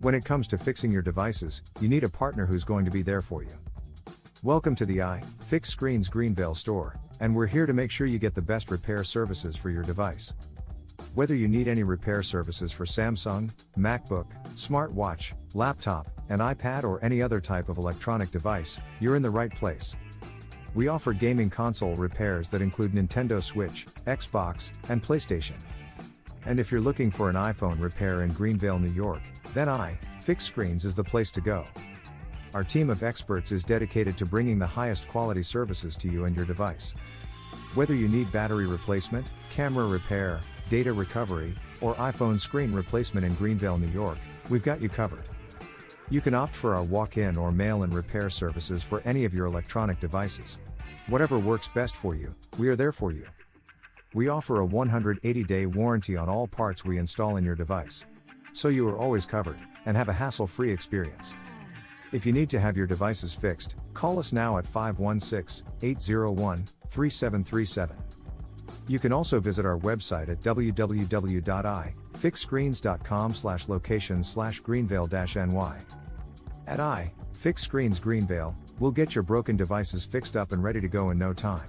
When it comes to fixing your devices, you need a partner who's going to be there for you. Welcome to the iFixScreens Greenvale store, and we're here to make sure you get the best repair services for your device. Whether you need any repair services for Samsung, MacBook, smartwatch, laptop, an iPad or any other type of electronic device, you're in the right place. We offer gaming console repairs that include Nintendo Switch, Xbox, and PlayStation. And if you're looking for an iPhone repair in Greenvale, New York, then iFixScreens is the place to go. Our team of experts is dedicated to bringing the highest quality services to you and your device. Whether you need battery replacement, camera repair, data recovery, or iPhone screen replacement in Greenvale, New York, we've got you covered. You can opt for our walk-in or mail-in repair services for any of your electronic devices. Whatever works best for you, we are there for you. We offer a 180-day warranty on all parts we install in your device. So you are always covered, and have a hassle-free experience. If you need to have your devices fixed, call us now at 516-801-3737. You can also visit our website at www.ifixscreens.com/location/Greenvale-NY. At iFixScreens Greenvale, we'll get your broken devices fixed up and ready to go in no time.